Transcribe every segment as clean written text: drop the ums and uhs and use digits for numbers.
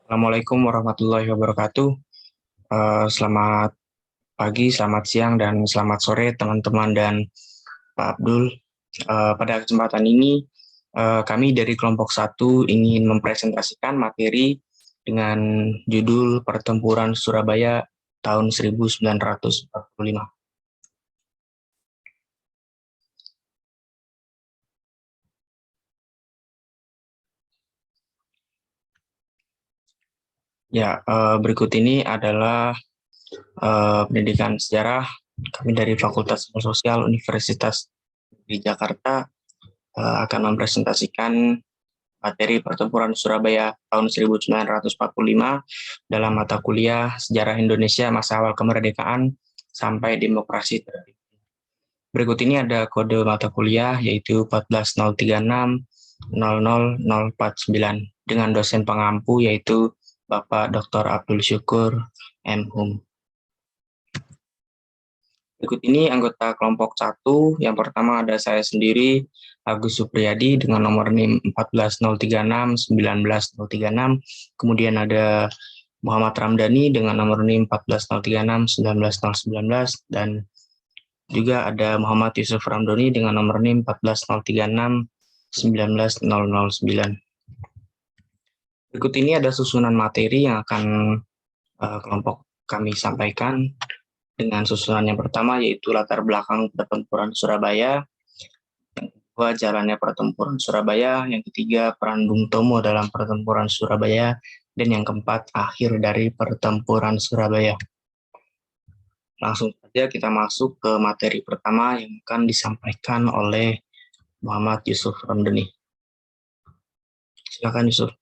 Assalamualaikum warahmatullahi wabarakatuh. Selamat pagi, selamat siang, dan selamat sore teman-teman dan Pak Abdul. Pada kesempatan ini, kami dari kelompok 1 ingin mempresentasikan materi dengan judul Pertempuran Surabaya tahun 1945. Ya, berikut ini adalah pendidikan sejarah kami dari Fakultas Ilmu Sosial Universitas di Jakarta akan mempresentasikan materi Pertempuran Surabaya tahun 1945 dalam mata kuliah Sejarah Indonesia masa awal kemerdekaan sampai demokrasi terbentuk. Berikut ini ada kode mata kuliah yaitu 14036 00049 dengan dosen pengampu yaitu Bapak Dr. Abdul Syukur M.Hum. Berikut ini anggota kelompok 1. Yang pertama ada saya sendiri, Agus Supriyadi dengan nomor NIM 14036 19036. Kemudian ada Muhammad Ramdhani dengan nomor NIM 14036 19019 dan juga ada Muhammad Yusuf Ramdhani dengan nomor NIM 14036 19009. Berikut ini ada susunan materi yang akan kelompok kami sampaikan dengan susunan yang pertama yaitu latar belakang pertempuran Surabaya, yang kedua jalannya pertempuran Surabaya, yang ketiga peran Bung Tomo dalam pertempuran Surabaya, dan yang keempat akhir dari pertempuran Surabaya. Langsung saja kita masuk ke materi pertama yang akan disampaikan oleh Muhammad Yusuf Ramdhani. Silakan Yusuf.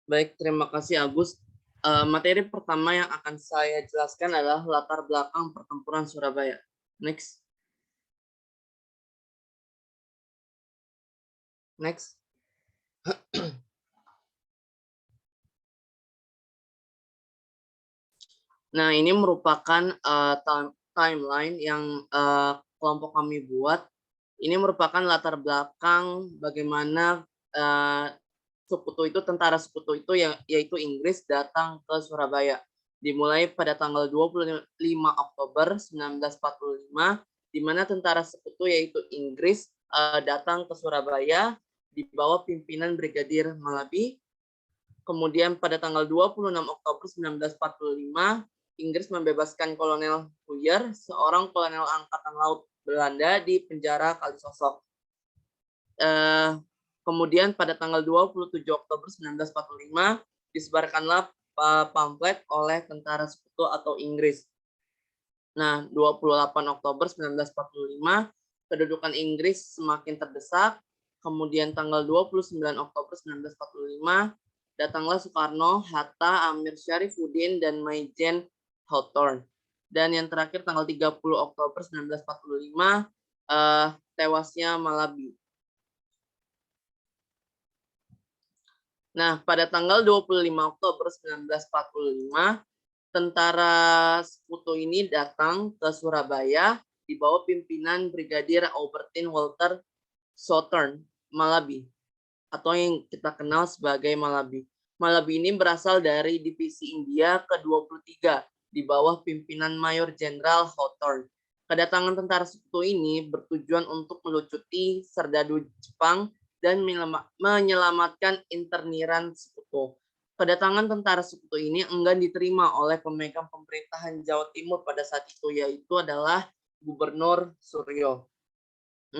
Baik, terima kasih Agus. Materi pertama yang akan saya jelaskan adalah latar belakang pertempuran Surabaya. Next. Next. Nah, ini merupakan timeline yang kelompok kami buat. Ini merupakan latar belakang bagaimana tentara sekutu itu yaitu Inggris datang ke Surabaya. Dimulai pada tanggal 25 Oktober 1945, di mana tentara sekutu yaitu Inggris datang ke Surabaya di bawah pimpinan Brigadir Malabi. Kemudian pada tanggal 26 Oktober 1945, Inggris membebaskan Kolonel Huyer, seorang kolonel Angkatan Laut Belanda di penjara Kalisosok. Kemudian pada tanggal 27 Oktober 1945 disebarkanlah pamflet oleh tentara sekutu atau Inggris. Nah, 28 Oktober 1945 kedudukan Inggris semakin terdesak. Kemudian tanggal 29 Oktober 1945 datanglah Soekarno, Hatta, Amir Syarifuddin, dan Maijen Hawthorne. Dan yang terakhir tanggal 30 Oktober 1945 tewasnya Malabi. Nah, pada tanggal 25 Oktober 1945, tentara sekutu ini datang ke Surabaya di bawah pimpinan Brigadir Aubertin Walter Southern Malabi, atau yang kita kenal sebagai Malabi. Malabi ini berasal dari Divisi India ke-23 di bawah pimpinan Mayor Jenderal Hawthorne. Kedatangan tentara sekutu ini bertujuan untuk melucuti serdadu Jepang dan menyelamatkan interniran sekutu. Kedatangan tentara sekutu ini enggan diterima oleh pemegang pemerintahan Jawa Timur pada saat itu, yaitu adalah Gubernur Suryo.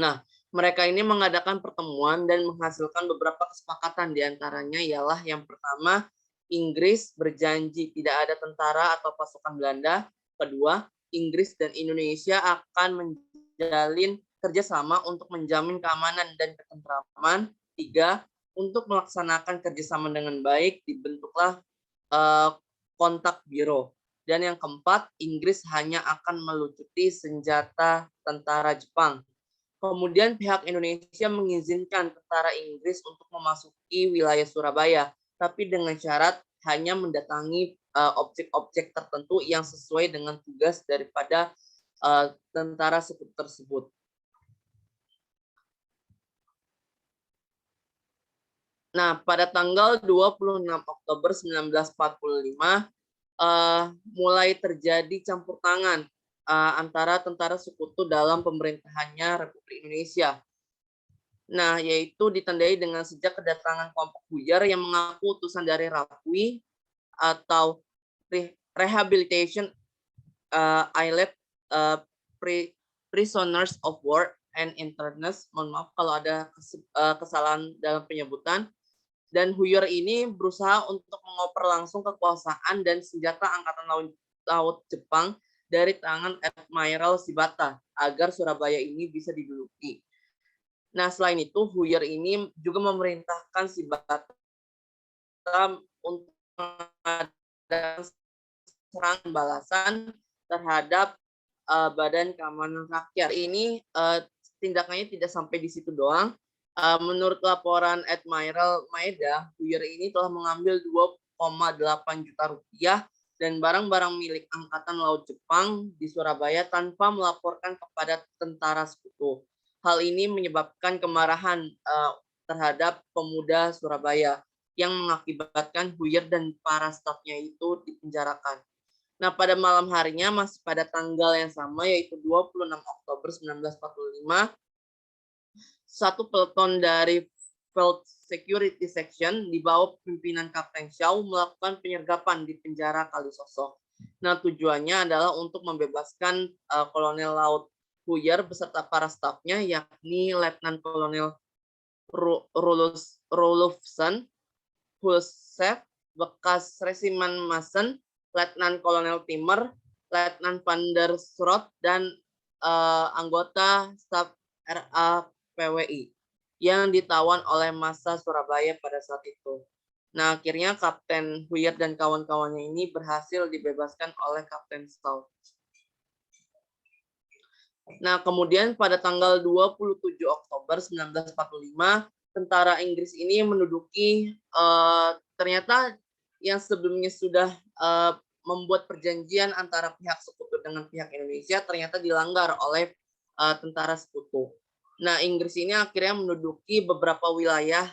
Nah, mereka ini mengadakan pertemuan dan menghasilkan beberapa kesepakatan, diantaranya ialah yang pertama, Inggris berjanji tidak ada tentara atau pasukan Belanda. Kedua, Inggris dan Indonesia akan menjalin kerjasama untuk menjamin keamanan dan ketentraman. Tiga, untuk melaksanakan kerjasama dengan baik, dibentuklah kontak biro. Dan yang keempat, Inggris hanya akan melucuti senjata tentara Jepang. Kemudian pihak Indonesia mengizinkan tentara Inggris untuk memasuki wilayah Surabaya, tapi dengan syarat hanya mendatangi objek-objek tertentu yang sesuai dengan tugas daripada tentara sekutu tersebut. Nah, pada tanggal 26 Oktober 1945, mulai terjadi campur tangan antara tentara sekutu dalam pemerintahannya Republik Indonesia. Nah, yaitu ditandai dengan sejak kedatangan kelompok Huyer yang mengaku utusan dari Rapui atau Rehabilitation Islet Prisoners of War and Internees. Mohon maaf kalau ada kesalahan dalam penyebutan. Dan Huyer ini berusaha untuk mengoper langsung kekuasaan dan senjata Angkatan Laut Jepang dari tangan Admiral Shibata agar Surabaya ini bisa diduduki. Nah, selain itu, Huyer ini juga memerintahkan Shibata untuk mengadakan serangan balasan terhadap Badan Keamanan Rakyat. Ini tindakannya tidak sampai di situ doang. Menurut laporan Admiral Maeda, Huyer ini telah mengambil 2,8 juta rupiah dan barang-barang milik Angkatan Laut Jepang di Surabaya tanpa melaporkan kepada tentara sekutu. Hal ini menyebabkan kemarahan terhadap pemuda Surabaya yang mengakibatkan Huyer dan para stafnya itu dipenjarakan. Nah, pada malam harinya masih pada tanggal yang sama yaitu 26 Oktober 1945, satu peleton dari Field Security Section di bawah pimpinan Kapten Shaw melakukan penyergapan di penjara Kalisosok. Nah, tujuannya adalah untuk membebaskan Kolonel Laut Huyer beserta para stafnya, yakni Letnan Kolonel Rolofsen, Hulsef, bekas Resimen Massen, Letnan Kolonel Timmer, Letnan van der Sroot, dan anggota staf RAPWI yang ditawan oleh massa Surabaya pada saat itu. Nah, akhirnya Kapten Huyer dan kawan-kawannya ini berhasil dibebaskan oleh Kapten Shaw. Nah, kemudian pada tanggal 27 Oktober 1945, tentara Inggris ini menduduki ternyata yang sebelumnya sudah membuat perjanjian antara pihak sekutu dengan pihak Indonesia ternyata dilanggar oleh tentara sekutu. Nah, Inggris ini akhirnya menduduki beberapa wilayah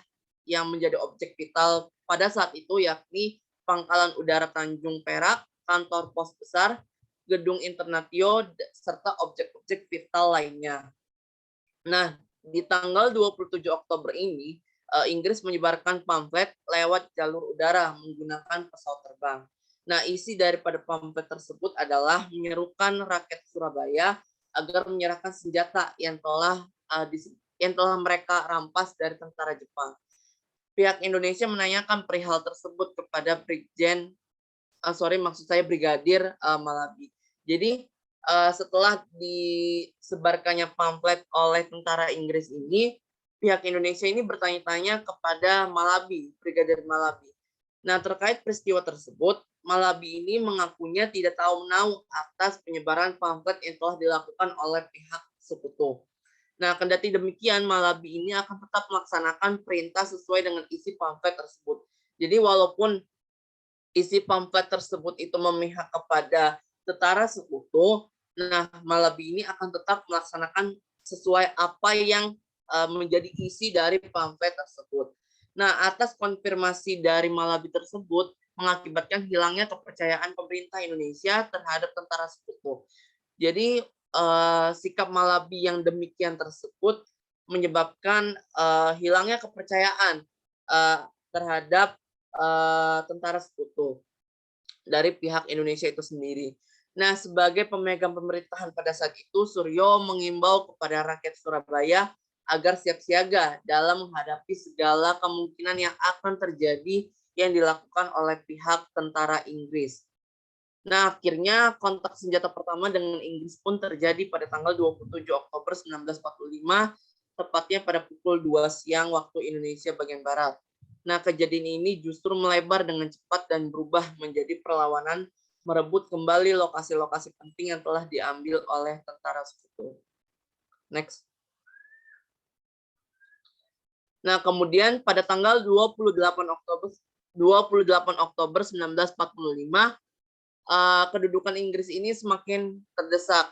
yang menjadi objek vital pada saat itu, yakni Pangkalan Udara Tanjung Perak, kantor pos besar, gedung Internatio, serta objek-objek vital lainnya. Nah, di tanggal 27 Oktober ini, Inggris menyebarkan pamflet lewat jalur udara menggunakan pesawat terbang. Nah, isi daripada pamflet tersebut adalah menyerukan rakyat Surabaya agar menyerahkan senjata yang telah mereka rampas dari tentara Jepang. Pihak Indonesia menanyakan perihal tersebut kepada Brigadir Malabi. Jadi setelah disebarkannya pamflet oleh tentara Inggris ini, pihak Indonesia ini bertanya-tanya kepada Malabi, Brigadir Malabi. Nah, terkait peristiwa tersebut, Malabi ini mengakunya tidak tahu menahu atas penyebaran pamflet yang telah dilakukan oleh pihak sekutu. Nah, kendati demikian, Malabi ini akan tetap melaksanakan perintah sesuai dengan isi pamflet tersebut. Jadi, walaupun isi pamflet tersebut itu memihak kepada tentara sekutu, nah, Malabi ini akan tetap melaksanakan sesuai apa yang menjadi isi dari pamflet tersebut. Nah, atas konfirmasi dari Malabi tersebut mengakibatkan hilangnya kepercayaan pemerintah Indonesia terhadap tentara sekutu. Jadi sikap Malabi yang demikian tersebut menyebabkan hilangnya kepercayaan terhadap tentara sekutu dari pihak Indonesia itu sendiri. Nah, sebagai pemegang pemerintahan pada saat itu, Suryo mengimbau kepada rakyat Surabaya agar siap siaga dalam menghadapi segala kemungkinan yang akan terjadi yang dilakukan oleh pihak tentara Inggris. Nah, akhirnya kontak senjata pertama dengan Inggris pun terjadi pada tanggal 27 Oktober 1945, tepatnya pada pukul 2 siang waktu Indonesia bagian Barat. Nah, kejadian ini justru melebar dengan cepat dan berubah menjadi perlawanan merebut kembali lokasi-lokasi penting yang telah diambil oleh tentara sekutu. Next. Nah, kemudian pada tanggal 28 Oktober 1945, kedudukan Inggris ini semakin terdesak.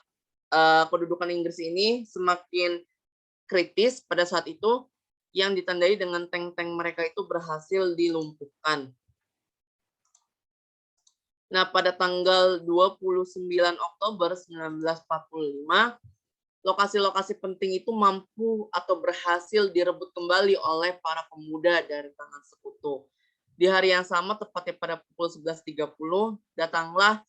Kedudukan Inggris ini semakin kritis pada saat itu, yang ditandai dengan tank-tank mereka itu berhasil dilumpuhkan. Nah, pada tanggal 29 Oktober 1945, lokasi-lokasi penting itu mampu atau berhasil direbut kembali oleh para pemuda dari tangan sekutu. Di hari yang sama, tepatnya pada pukul 11.30, datanglah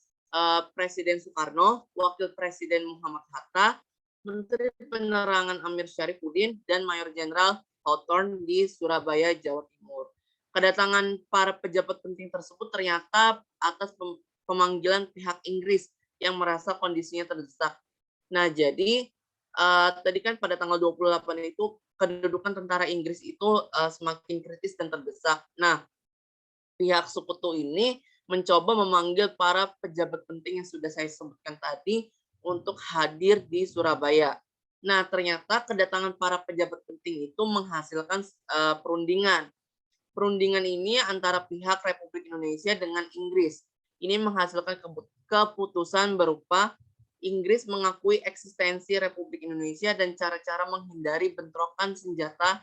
Presiden Soekarno, Wakil Presiden Muhammad Hatta, Menteri Penerangan Amir Syarifuddin, dan Mayor Jenderal Hawthorne di Surabaya, Jawa Timur. Kedatangan para pejabat penting tersebut ternyata atas pemanggilan pihak Inggris yang merasa kondisinya terdesak. Nah, jadi tadi kan pada tanggal 28 itu kedudukan tentara Inggris itu semakin kritis dan terdesak. Nah, pihak sekutu ini mencoba memanggil para pejabat penting yang sudah saya sebutkan tadi untuk hadir di Surabaya. Nah, ternyata kedatangan para pejabat penting itu menghasilkan perundingan. Perundingan ini antara pihak Republik Indonesia dengan Inggris. Ini menghasilkan keputusan berupa Inggris mengakui eksistensi Republik Indonesia dan cara-cara menghindari bentrokan senjata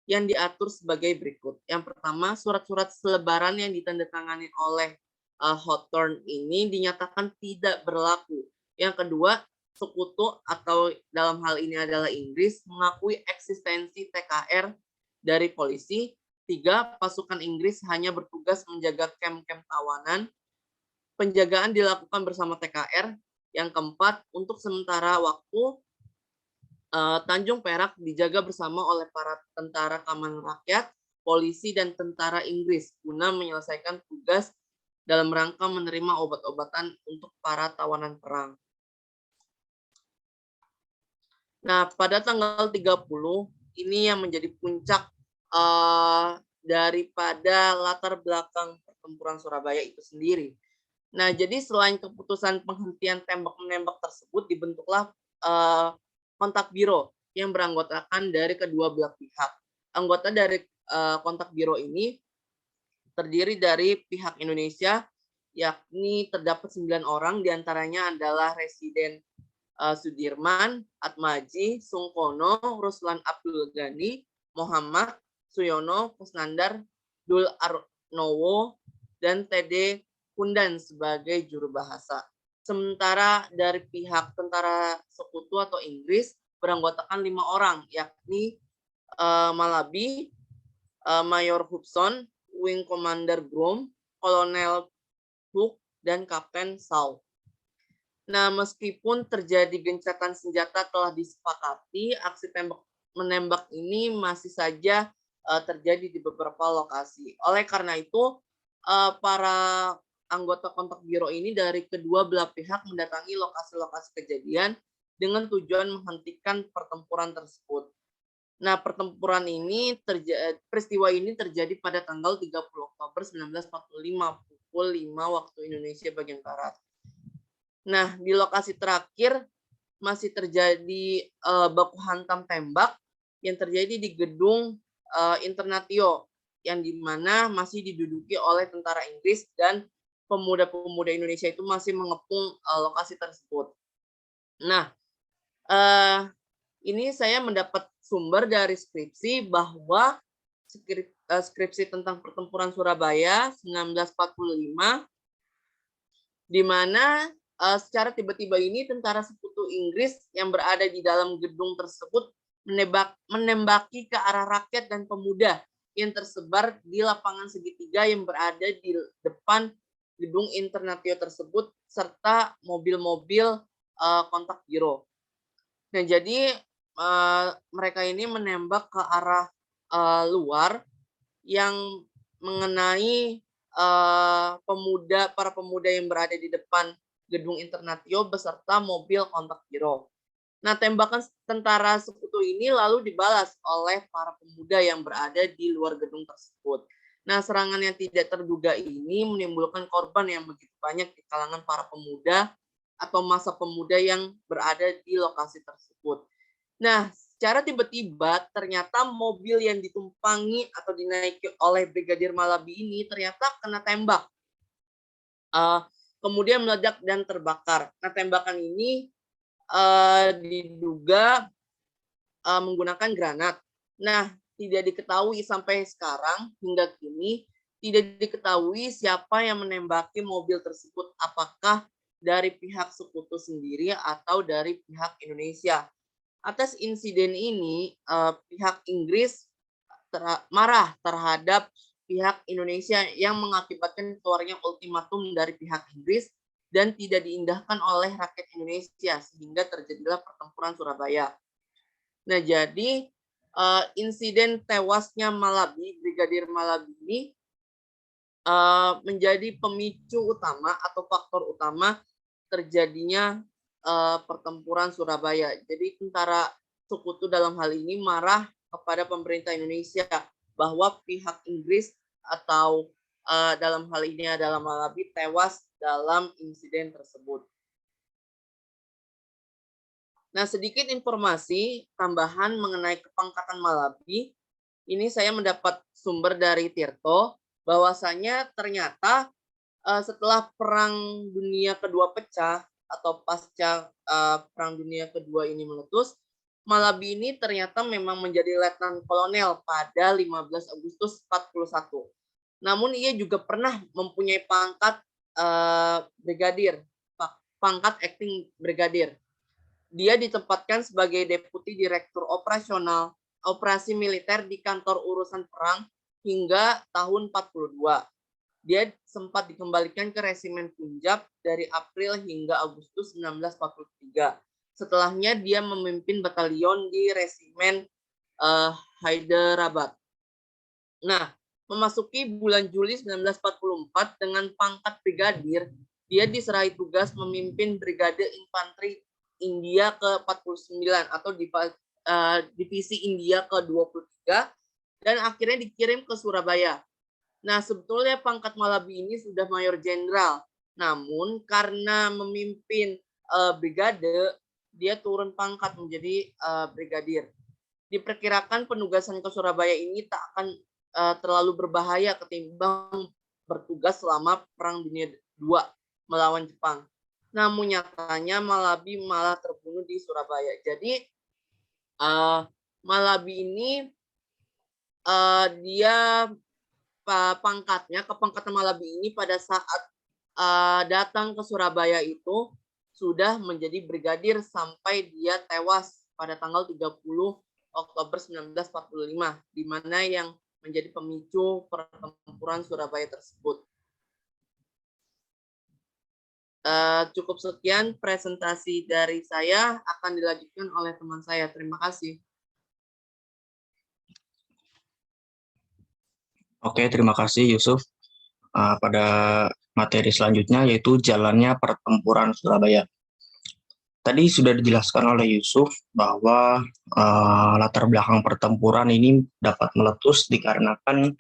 yang diatur sebagai berikut. Yang pertama, surat-surat selebaran yang ditandatangani oleh Hawthorne ini dinyatakan tidak berlaku. Yang kedua, sekutu atau dalam hal ini adalah Inggris mengakui eksistensi TKR dari polisi. 3, pasukan Inggris hanya bertugas menjaga kem-kem tawanan. Penjagaan dilakukan bersama TKR. Yang keempat, untuk sementara waktu, Tanjung Perak dijaga bersama oleh para tentara keamanan rakyat, polisi, dan tentara Inggris guna menyelesaikan tugas dalam rangka menerima obat-obatan untuk para tawanan perang. Nah, pada tanggal 30, ini yang menjadi puncak daripada latar belakang pertempuran Surabaya itu sendiri. Nah, jadi selain keputusan penghentian tembak-menembak tersebut, dibentuklah kontak biro yang beranggotakan dari kedua belah pihak. Anggota dari kontak biro ini terdiri dari pihak Indonesia, yakni terdapat 9 orang, diantaranya adalah Residen Sudirman, Atmaji, Sungkono, Ruslan Abdul Ghani, Muhammad, Suyono, Kusnandar, Dul Arnowo, dan TD Kundan sebagai juru bahasa. Sementara dari pihak tentara sekutu atau Inggris beranggotakan 5 orang, yakni Malabi, Mayor Hubson, Wing Commander Grom, Kolonel Hook, dan Kapten Shaw. Nah, meskipun terjadi gencatan senjata telah disepakati, aksi tembak-menembak ini masih saja terjadi di beberapa lokasi. Oleh karena itu, para anggota kontak biro ini dari kedua belah pihak mendatangi lokasi-lokasi kejadian dengan tujuan menghentikan pertempuran tersebut. Nah, peristiwa ini terjadi pada tanggal 30 Oktober 1945 pukul 5 waktu Indonesia bagian Barat. Nah, di lokasi terakhir masih terjadi baku hantam tembak yang terjadi di gedung Internatio yang dimana masih diduduki oleh tentara Inggris dan pemuda-pemuda Indonesia itu masih mengepung lokasi tersebut. Nah, ini saya mendapat sumber dari skripsi bahwa skripsi tentang pertempuran Surabaya 1945, di mana secara tiba-tiba ini tentara sekutu Inggris yang berada di dalam gedung tersebut menembaki ke arah rakyat dan pemuda yang tersebar di lapangan segitiga yang berada di depan gedung Internatio tersebut serta mobil-mobil kontak biro. Nah, jadi mereka ini menembak ke arah luar yang mengenai para pemuda yang berada di depan gedung Internatio beserta mobil kontak biro. Nah, tembakan tentara sekutu ini lalu dibalas oleh para pemuda yang berada di luar gedung tersebut. Nah, serangan yang tidak terduga ini menimbulkan korban yang begitu banyak di kalangan para pemuda atau massa pemuda yang berada di lokasi tersebut. Nah, secara tiba-tiba ternyata mobil yang ditumpangi atau dinaiki oleh Brigadir Malabi ini ternyata kena tembak. Kemudian meledak dan terbakar. Nah, tembakan ini diduga menggunakan granat. Nah, tidak diketahui sampai sekarang hingga kini tidak diketahui siapa yang menembaki mobil tersebut, apakah dari pihak sekutu sendiri atau dari pihak Indonesia. Atas insiden ini, pihak Inggris marah terhadap pihak Indonesia yang mengakibatkan keluarnya ultimatum dari pihak Inggris dan tidak diindahkan oleh rakyat Indonesia sehingga terjadilah pertempuran Surabaya. Nah, jadi insiden tewasnya Malabi, Brigadir Malabi ini menjadi pemicu utama atau faktor utama terjadinya pertempuran Surabaya. Jadi tentara sekutu dalam hal ini marah kepada pemerintah Indonesia bahwa pihak Inggris atau dalam hal ini adalah Malabi tewas dalam insiden tersebut. Nah, sedikit informasi tambahan mengenai kepangkatan Malabi. Ini saya mendapat sumber dari Tirto, bahwasanya ternyata setelah Perang Dunia Kedua pecah atau pasca Perang Dunia Kedua ini meletus, Malabi ini ternyata memang menjadi letnan kolonel pada 15 Agustus 41. Namun ia juga pernah mempunyai pangkat brigadir, pangkat acting brigadir. Dia ditempatkan sebagai Deputi Direktur Operasional Operasi Militer di Kantor Urusan Perang hingga tahun 42. Dia sempat dikembalikan ke Resimen Punjab dari April hingga Agustus 1943. Setelahnya dia memimpin batalion di Resimen Hyderabad. Nah, memasuki bulan Juli 1944 dengan pangkat brigadir, dia diserahi tugas memimpin Brigade Infanteri India ke-49 atau Divisi India ke-23 dan akhirnya dikirim ke Surabaya. Nah, sebetulnya pangkat Malabi ini sudah mayor jenderal. Namun karena memimpin brigade, dia turun pangkat menjadi brigadir. Diperkirakan penugasan ke Surabaya ini tak akan terlalu berbahaya ketimbang bertugas selama Perang Dunia II melawan Jepang. Namun nyatanya Malabi malah terbunuh di Surabaya. Jadi Malabi ini dia kepangkatan Malabi ini pada saat datang ke Surabaya itu sudah menjadi brigadir sampai dia tewas pada tanggal 30 Oktober 1945, di mana yang menjadi pemicu pertempuran Surabaya tersebut. Cukup sekian presentasi dari saya, akan dilanjutkan oleh teman saya. Terima kasih. Oke, terima kasih Yusuf. Pada materi selanjutnya yaitu jalannya pertempuran Surabaya. Tadi sudah dijelaskan oleh Yusuf bahwa latar belakang pertempuran ini dapat meletus dikarenakan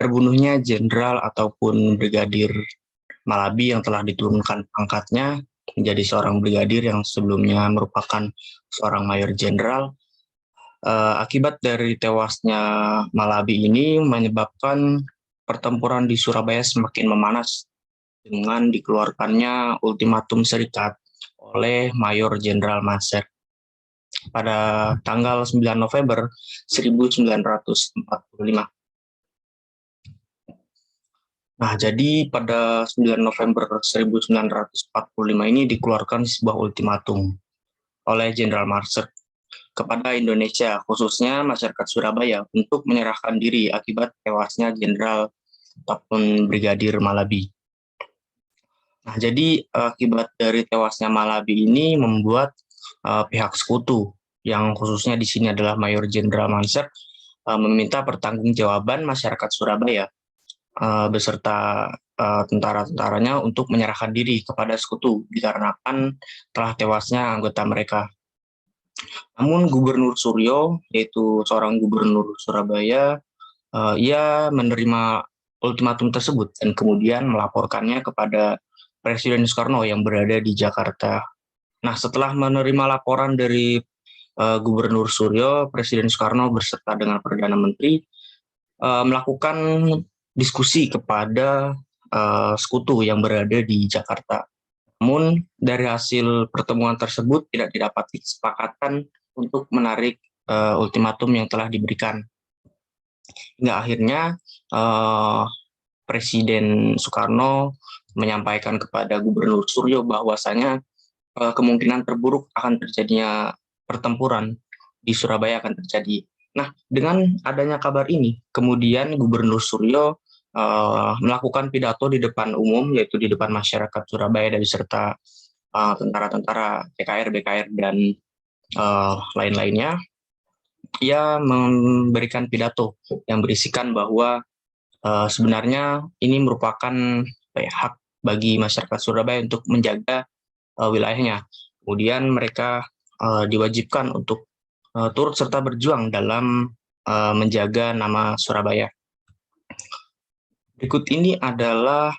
terbunuhnya jenderal ataupun brigadir Malabi yang telah diturunkan pangkatnya menjadi seorang brigadir yang sebelumnya merupakan seorang mayor jenderal. Akibat dari tewasnya Malabi ini menyebabkan pertempuran di Surabaya semakin memanas dengan dikeluarkannya ultimatum serikat oleh Mayor Jenderal Mansert pada tanggal 9 November 1945. Nah, jadi pada 9 November 1945 ini dikeluarkan sebuah ultimatum oleh Jenderal Mansert kepada Indonesia, khususnya masyarakat Surabaya, untuk menyerahkan diri akibat tewasnya Jenderal ataupun Brigadir Malabi. Nah, jadi akibat dari tewasnya Malabi ini membuat pihak sekutu, yang khususnya di sini adalah Mayor Jenderal Mansert, meminta pertanggungjawaban masyarakat Surabaya beserta tentara-tentaranya untuk menyerahkan diri kepada sekutu dikarenakan telah tewasnya anggota mereka. Namun Gubernur Suryo, yaitu seorang gubernur Surabaya, ia menerima ultimatum tersebut dan kemudian melaporkannya kepada Presiden Soekarno yang berada di Jakarta. Nah, setelah menerima laporan dari Gubernur Suryo, Presiden Soekarno beserta dengan Perdana Menteri melakukan diskusi kepada sekutu yang berada di Jakarta. Namun dari hasil pertemuan tersebut tidak didapati kesepakatan untuk menarik ultimatum yang telah diberikan. Hingga akhirnya eh, Presiden Soekarno menyampaikan kepada Gubernur Suryo bahwasanya kemungkinan terburuk akan terjadinya pertempuran di Surabaya akan terjadi. Nah, dengan adanya kabar ini, kemudian Gubernur Suryo melakukan pidato di depan umum, yaitu di depan masyarakat Surabaya dan beserta tentara-tentara PKR, BKR, dan lain-lainnya. Ia memberikan pidato yang berisikan bahwa sebenarnya ini merupakan hak bagi masyarakat Surabaya untuk menjaga wilayahnya. Kemudian mereka diwajibkan untuk turut serta berjuang dalam menjaga nama Surabaya. Berikut ini adalah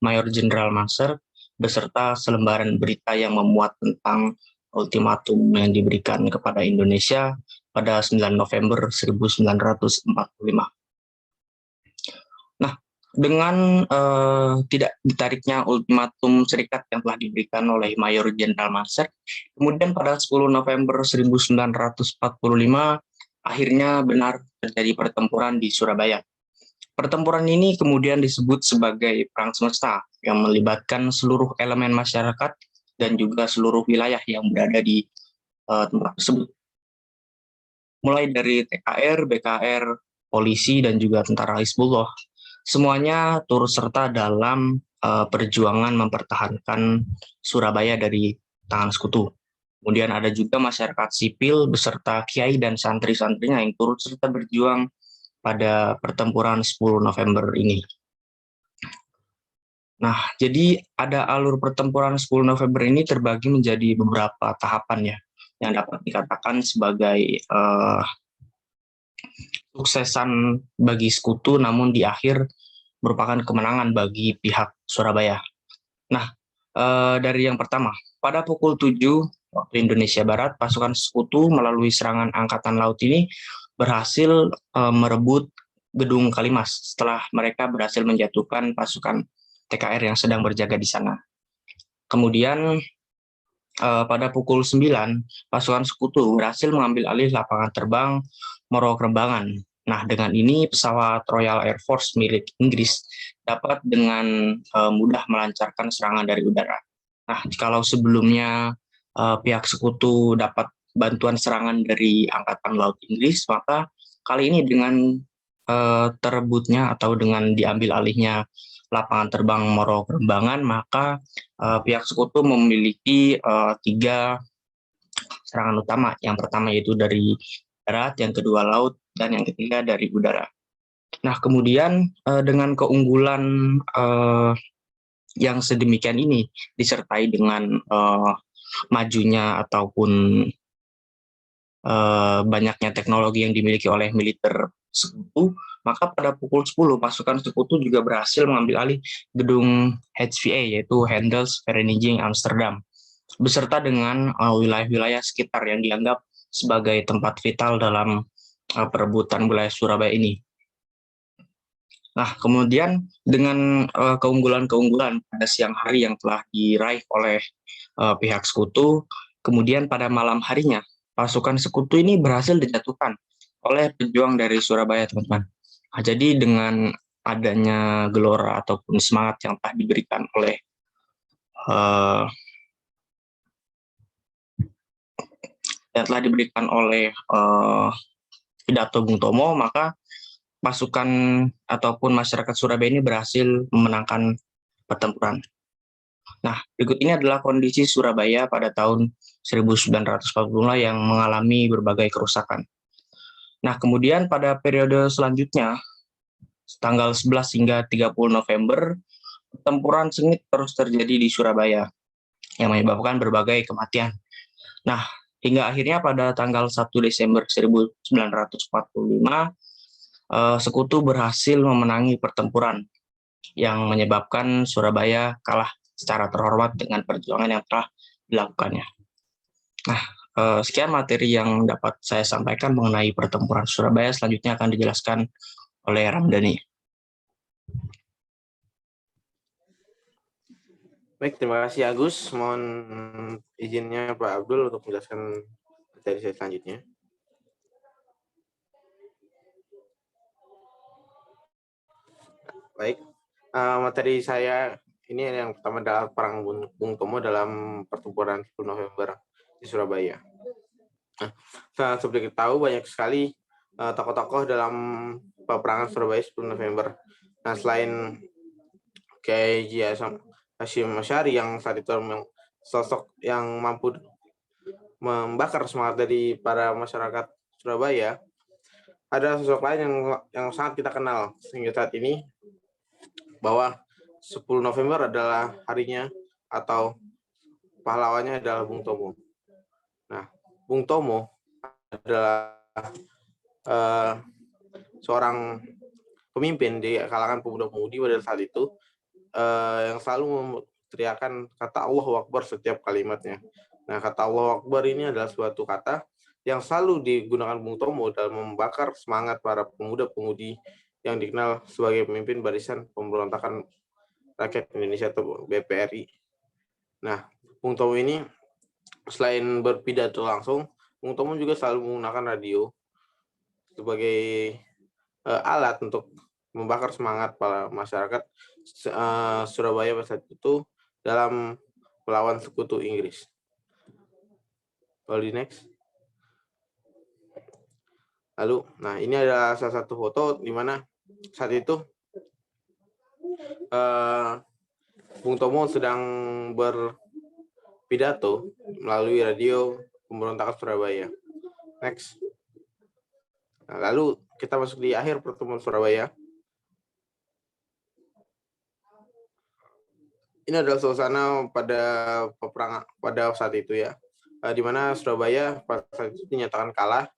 Mayor Jenderal Maser beserta selembaran berita yang memuat tentang ultimatum yang diberikan kepada Indonesia pada 9 November 1945. Nah, dengan tidak ditariknya ultimatum serikat yang telah diberikan oleh Mayor Jenderal Maser, kemudian pada 10 November 1945 akhirnya benar terjadi pertempuran di Surabaya. Pertempuran ini kemudian disebut sebagai Perang Semesta yang melibatkan seluruh elemen masyarakat dan juga seluruh wilayah yang berada di tempat tersebut. Mulai dari TKR, BKR, polisi, dan juga tentara Hizbullah. Semuanya turut serta dalam perjuangan mempertahankan Surabaya dari tangan sekutu. Kemudian ada juga masyarakat sipil beserta kiai dan santri-santrinya yang turut serta berjuang pada pertempuran 10 November ini. Nah, jadi ada alur pertempuran 10 November ini terbagi menjadi beberapa tahapan ya, yang dapat dikatakan sebagai suksesan bagi sekutu, namun di akhir merupakan kemenangan bagi pihak Surabaya. Nah, dari yang pertama, pada pukul 7 waktu Indonesia Barat, pasukan sekutu melalui serangan Angkatan Laut ini berhasil merebut Gedung Kalimas setelah mereka berhasil menjatuhkan pasukan TKR yang sedang berjaga di sana. Kemudian pada pukul 9, pasukan sekutu berhasil mengambil alih lapangan terbang Moro Kerembangan. Nah, dengan ini pesawat Royal Air Force milik Inggris dapat dengan mudah melancarkan serangan dari udara. Nah, kalau sebelumnya pihak sekutu dapat bantuan serangan dari Angkatan Laut Inggris, maka kali ini dengan terebutnya atau dengan diambil alihnya lapangan terbang Moro Kerembangan, maka pihak sekutu memiliki 3 serangan utama. Yang pertama yaitu dari darat, yang kedua laut, dan yang ketiga dari udara. Nah, kemudian dengan keunggulan yang sedemikian ini disertai dengan majunya ataupun banyaknya teknologi yang dimiliki oleh militer sekutu, maka pada pukul 10 pasukan sekutu juga berhasil mengambil alih gedung HVA yaitu Handelsvereniging Amsterdam beserta dengan wilayah-wilayah sekitar yang dianggap sebagai tempat vital dalam perebutan wilayah Surabaya ini. Nah, kemudian dengan keunggulan-keunggulan pada siang hari yang telah diraih oleh pihak sekutu, kemudian pada malam harinya pasukan sekutu ini berhasil dijatuhkan oleh pejuang dari Surabaya, teman-teman. Nah, jadi dengan adanya gelora ataupun semangat yang telah diberikan oleh pidato Bung Tomo, maka pasukan ataupun masyarakat Surabaya ini berhasil memenangkan pertempuran. Nah, berikut ini adalah kondisi Surabaya pada tahun 1940 yang mengalami berbagai kerusakan. Nah, kemudian pada periode selanjutnya, tanggal 11 hingga 30 November, pertempuran sengit terus terjadi di Surabaya yang menyebabkan berbagai kematian. Nah, hingga akhirnya pada tanggal 1 Desember 1945, sekutu berhasil memenangi pertempuran yang menyebabkan Surabaya kalah secara terhormat dengan perjuangan yang telah dilakukannya. Nah, sekian materi yang dapat saya sampaikan mengenai pertempuran Surabaya. Selanjutnya akan dijelaskan oleh Ramdhani. Baik, terima kasih Agus. Mohon izinnya Pak Abdul untuk menjelaskan materi saya selanjutnya. Baik, materi saya ini yang pertama adalah perang Bung Tomo dalam pertempuran 10 November di Surabaya. Nah, seperti kita tahu banyak sekali tokoh-tokoh dalam peperangan Surabaya 10 November. Nah, selain Kiai Hasyim Asy'ari yang saat itu sosok yang mampu membakar semangat dari para masyarakat Surabaya, ada sosok lain yang sangat kita kenal hingga saat ini, bahwa 10 November adalah harinya atau pahlawannya adalah Bung Tomo. Nah, Bung Tomo adalah seorang pemimpin di kalangan pemuda-pemudi pada saat itu yang selalu meneriakkan kata Allahu Akbar setiap kalimatnya. Nah, kata Allahu Akbar ini adalah suatu kata yang selalu digunakan Bung Tomo dalam membakar semangat para pemuda-pemudi yang dikenal sebagai pemimpin Barisan Pemberontakan Rakyat Indonesia atau BPRI. Nah, Bung Tomo ini selain berpidato langsung, Bung Tomo juga selalu menggunakan radio sebagai alat untuk membakar semangat para masyarakat Surabaya pada saat itu dalam melawan sekutu Inggris. Di next. Lalu, nah ini adalah salah satu foto di mana saat itu Bung Tomo sedang berpidato melalui radio pemberontakan Surabaya. Next. Nah, lalu kita masuk di akhir pertemuan Surabaya. Ini adalah suasana pada peperangan pada saat itu ya, di mana Surabaya pada saat itu dinyatakan kalah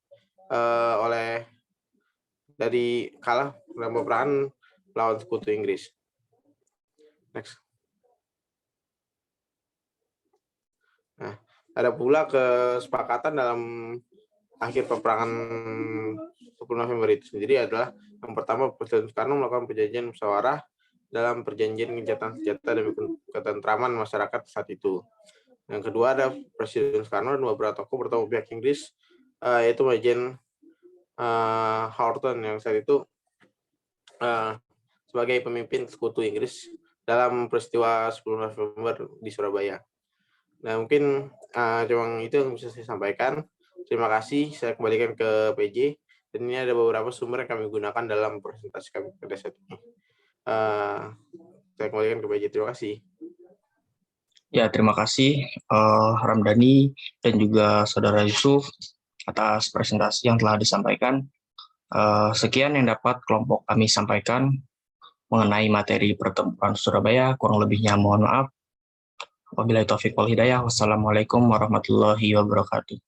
kalah dalam peperangan melawan sekutu Inggris. Next. Nah, ada pula kesepakatan dalam akhir peperangan 10 November itu sendiri adalah yang pertama, Presiden Soekarno melakukan perjanjian musyawarah dalam perjanjian gencatan senjata demi ketentraman masyarakat saat itu. Yang kedua ada Presiden Soekarno dan beberapa tokoh bertemu pihak Inggris, yaitu Majen Horton yang saat itu sebagai pemimpin sekutu Inggris dalam peristiwa 10 November di Surabaya. Nah, mungkin cuma itu yang bisa saya sampaikan. Terima kasih, saya kembalikan ke PJ. Dan ini ada beberapa sumber yang kami gunakan dalam presentasi kami pada saat ini. Saya kembalikan ke PJ, terima kasih. Ya, terima kasih Ramdhani dan juga Saudara Yusuf atas presentasi yang telah disampaikan. Sekian yang dapat kelompok kami sampaikan mengenai materi pertempuran Surabaya. Kurang lebihnya mohon maaf. Wabillahi taufiq wal hidayah. Wassalamualaikum warahmatullahi wabarakatuh.